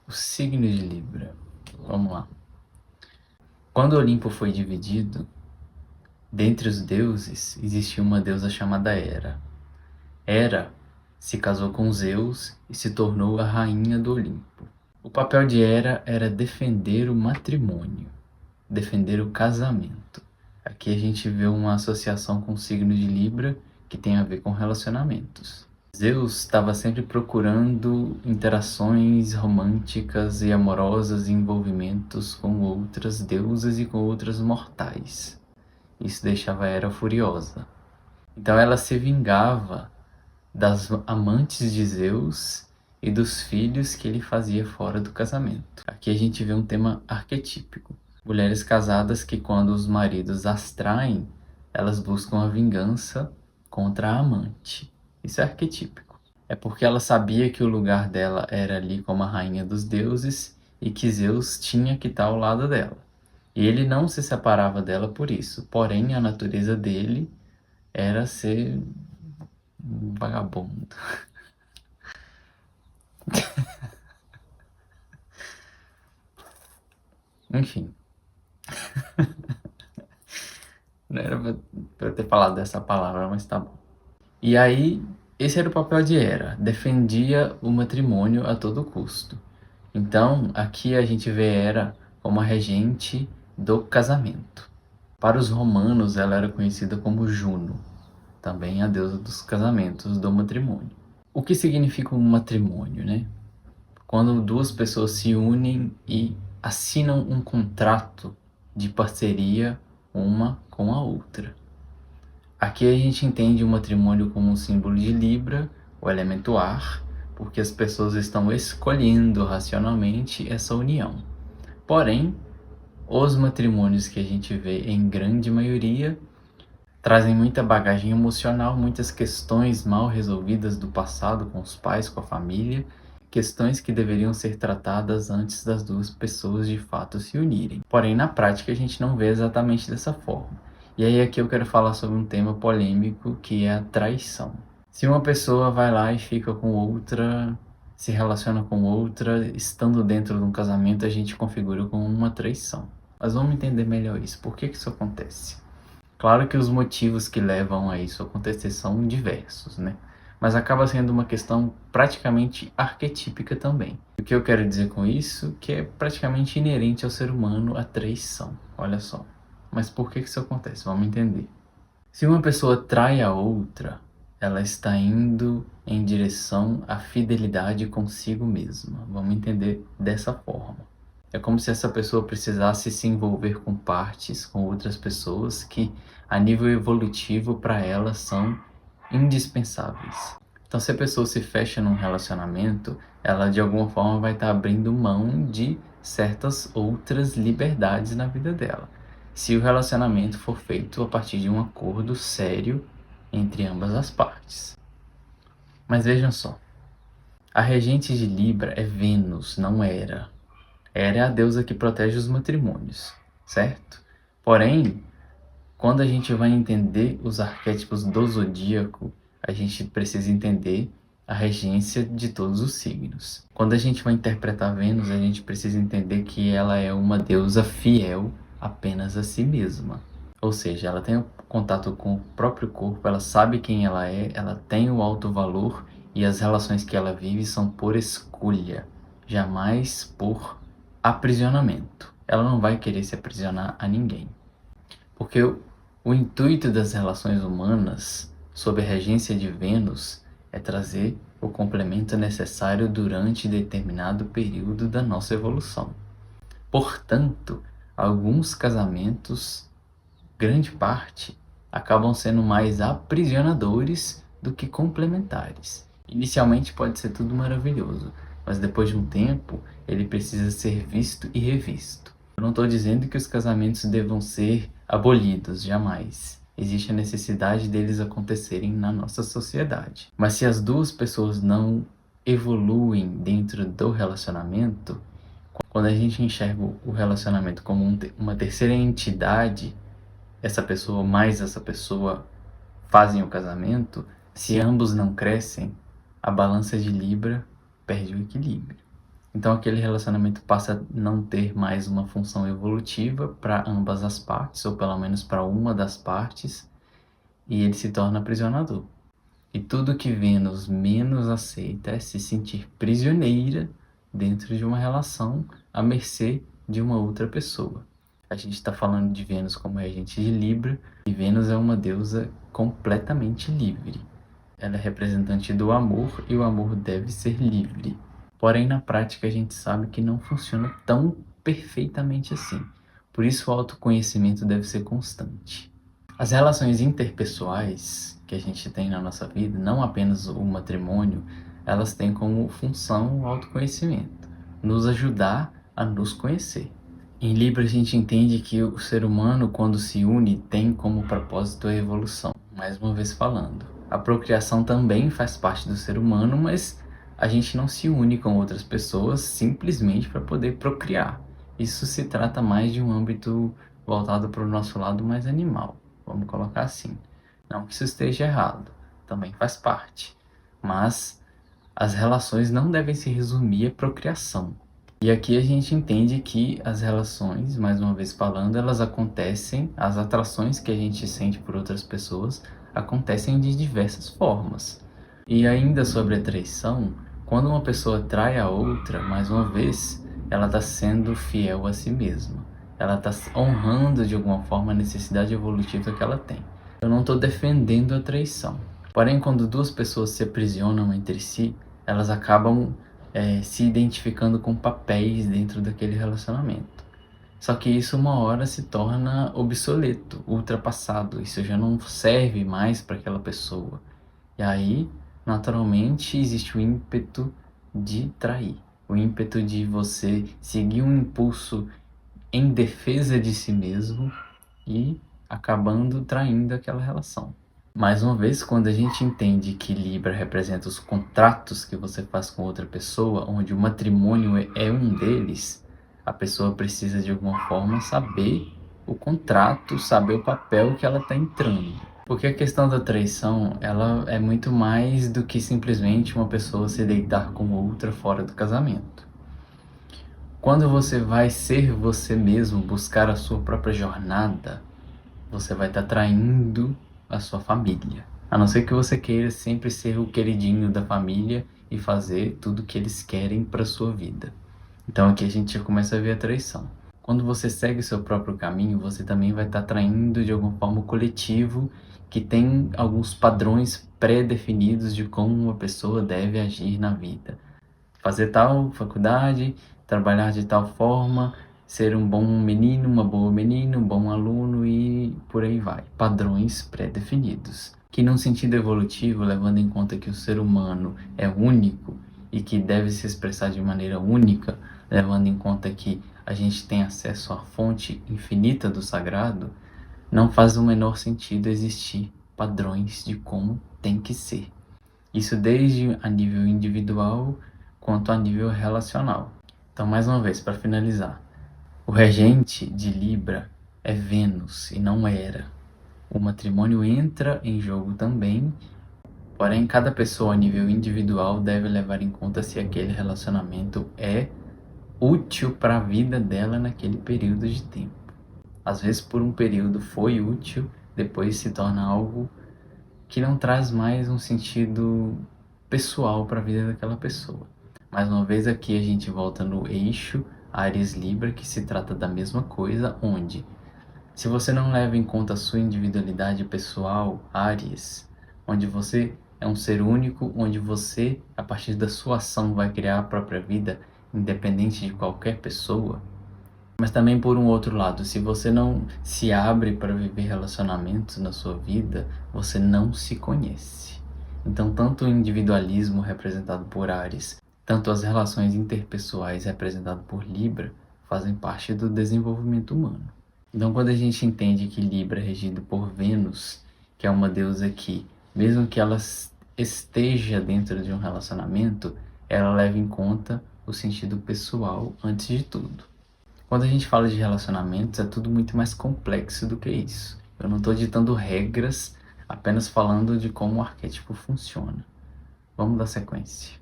O signo de Libra. Vamos lá. Quando o Olimpo foi dividido, dentre os deuses existia uma deusa chamada Hera. Hera se casou com Zeus e se tornou a rainha do Olimpo. O papel de Hera era defender o matrimônio, defender o casamento. Aqui a gente vê uma associação com o signo de Libra que tem a ver com relacionamentos. Zeus estava sempre procurando interações românticas e amorosas e envolvimentos com outras deusas e com outras mortais. Isso deixava Hera furiosa. Então ela se vingava das amantes de Zeus e dos filhos que ele fazia fora do casamento. Aqui a gente vê um tema arquetípico. Mulheres casadas que, quando os maridos as traem, elas buscam a vingança contra a amante. Isso é arquetípico. É porque ela sabia que o lugar dela era ali como a rainha dos deuses e que Zeus tinha que estar ao lado dela. E ele não se separava dela por isso. Porém, a natureza dele era ser um vagabundo. Enfim. Não era pra eu ter falado dessa palavra, mas tá bom. E aí, esse era o papel de Hera. Defendia o matrimônio a todo custo. Então, aqui a gente vê Hera como a regente do casamento. Para os romanos, ela era conhecida como Juno, também a deusa dos casamentos, do matrimônio. O que significa um matrimônio, né? Quando duas pessoas se unem e assinam um contrato de parceria uma com a outra. Aqui a gente entende o matrimônio como um símbolo de Libra, o elemento ar, porque as pessoas estão escolhendo racionalmente essa união. Porém, os matrimônios que a gente vê em grande maioria trazem muita bagagem emocional, muitas questões mal resolvidas do passado com os pais, com a família, questões que deveriam ser tratadas antes das duas pessoas de fato se unirem. Porém, na prática, a gente não vê exatamente dessa forma. E aí aqui eu quero falar sobre um tema polêmico que é a traição. Se uma pessoa vai lá e fica com outra, se relaciona com outra, estando dentro de um casamento, a gente configura como uma traição. Mas vamos entender melhor isso. Por que isso acontece? Claro que os motivos que levam a isso acontecer são diversos, né? Mas acaba sendo uma questão praticamente arquetípica também. O que eu quero dizer com isso? Que é praticamente inerente ao ser humano a traição. Olha só. Mas por que isso acontece? Vamos entender. Se uma pessoa trai a outra, ela está indo em direção à fidelidade consigo mesma. Vamos entender dessa forma. É como se essa pessoa precisasse se envolver com partes, com outras pessoas que, a nível evolutivo, para ela são indispensáveis. Então, se a pessoa se fecha num relacionamento, ela de alguma forma vai estar abrindo mão de certas outras liberdades na vida dela, se o relacionamento for feito a partir de um acordo sério entre ambas as partes. Mas vejam só, a regente de Libra é Vênus, não Hera. Hera é a deusa que protege os matrimônios, certo? Porém, quando a gente vai entender os arquétipos do zodíaco, a gente precisa entender a regência de todos os signos. Quando a gente vai interpretar Vênus, a gente precisa entender que ela é uma deusa fiel apenas a si mesma. Ou seja, ela tem contato com o próprio corpo, ela sabe quem ela é, ela tem o alto valor e as relações que ela vive são por escolha, jamais por aprisionamento. Ela não vai querer se aprisionar a ninguém. Porque o intuito das relações humanas, sob a regência de Vênus, é trazer o complemento necessário durante determinado período da nossa evolução. Portanto, alguns casamentos, grande parte, acabam sendo mais aprisionadores do que complementares. Inicialmente pode ser tudo maravilhoso, mas depois de um tempo, ele precisa ser visto e revisto. Eu não estou dizendo que os casamentos devam ser abolidos, jamais. Existe a necessidade deles acontecerem na nossa sociedade. Mas se as duas pessoas não evoluem dentro do relacionamento, quando a gente enxerga o relacionamento como uma terceira entidade, essa pessoa mais essa pessoa fazem o casamento, se ambos não crescem, a balança de Libra perde o equilíbrio. Então aquele relacionamento passa a não ter mais uma função evolutiva para ambas as partes, ou pelo menos para uma das partes, e ele se torna aprisionador. E tudo que Vênus menos aceita é se sentir prisioneira dentro de uma relação à mercê de uma outra pessoa. A gente está falando de Vênus como regente de Libra, e Vênus é uma deusa completamente livre. Ela é representante do amor e o amor deve ser livre. Porém, na prática, a gente sabe que não funciona tão perfeitamente assim. Por isso, o autoconhecimento deve ser constante. As relações interpessoais que a gente tem na nossa vida, não apenas o matrimônio, elas têm como função o autoconhecimento, nos ajudar a nos conhecer. Em Libra, a gente entende que o ser humano, quando se une, tem como propósito a evolução. Mais uma vez falando, a procriação também faz parte do ser humano, mas a gente não se une com outras pessoas simplesmente para poder procriar. Isso se trata mais de um âmbito voltado para o nosso lado mais animal, vamos colocar assim. Não que isso esteja errado, também faz parte. Mas as relações não devem se resumir à procriação. E aqui a gente entende que as relações, mais uma vez falando, elas acontecem, as atrações que a gente sente por outras pessoas acontecem de diversas formas. E ainda sobre a traição, quando uma pessoa trai a outra, mais uma vez, ela está sendo fiel a si mesma. Ela está honrando de alguma forma a necessidade evolutiva que ela tem. Eu não estou defendendo a traição. Porém, quando duas pessoas se aprisionam entre si, elas acabam se identificando com papéis dentro daquele relacionamento. Só que isso uma hora se torna obsoleto, ultrapassado. Isso já não serve mais para aquela pessoa. E aí, naturalmente, existe o ímpeto de trair. O ímpeto de você seguir um impulso em defesa de si mesmo e acabando traindo aquela relação. Mais uma vez, quando a gente entende que Libra representa os contratos que você faz com outra pessoa, onde o matrimônio é um deles, a pessoa precisa de alguma forma saber o contrato, saber o papel que ela está entrando. Porque a questão da traição, ela é muito mais do que simplesmente uma pessoa se deitar com outra fora do casamento. Quando você vai ser você mesmo, buscar a sua própria jornada, você vai estar traindo a sua família. A não ser que você queira sempre ser o queridinho da família e fazer tudo que eles querem para sua vida. Então aqui a gente já começa a ver a traição. Quando você segue o seu próprio caminho, você também vai estar traindo de alguma forma o coletivo que tem alguns padrões pré-definidos de como uma pessoa deve agir na vida. Fazer tal faculdade, trabalhar de tal forma, ser um bom menino, uma boa menina, um bom aluno e por aí vai. Padrões pré-definidos. Que num sentido evolutivo, levando em conta que o ser humano é único e que deve se expressar de maneira única, levando em conta que a gente tem acesso à fonte infinita do sagrado, não faz o menor sentido existir padrões de como tem que ser. Isso desde a nível individual quanto a nível relacional. Então, mais uma vez, para finalizar, o regente de Libra é Vênus e não Hera. O matrimônio entra em jogo também, porém cada pessoa a nível individual deve levar em conta se aquele relacionamento é útil para a vida dela naquele período de tempo. Às vezes por um período foi útil, depois se torna algo que não traz mais um sentido pessoal para a vida daquela pessoa. Mais uma vez aqui a gente volta no eixo Áries-Libra, que se trata da mesma coisa, onde se você não leva em conta a sua individualidade pessoal, Áries, onde você é um ser único, onde você, a partir da sua ação, vai criar a própria vida, independente de qualquer pessoa. Mas também por um outro lado, se você não se abre para viver relacionamentos na sua vida, você não se conhece. Então, tanto o individualismo representado por Áries, tanto as relações interpessoais representadas por Libra, fazem parte do desenvolvimento humano. Então, quando a gente entende que Libra é regido por Vênus, que é uma deusa que, mesmo que ela esteja dentro de um relacionamento, ela leva em conta o sentido pessoal antes de tudo. Quando a gente fala de relacionamentos, é tudo muito mais complexo do que isso. Eu não estou ditando regras, apenas falando de como o arquétipo funciona. Vamos dar sequência.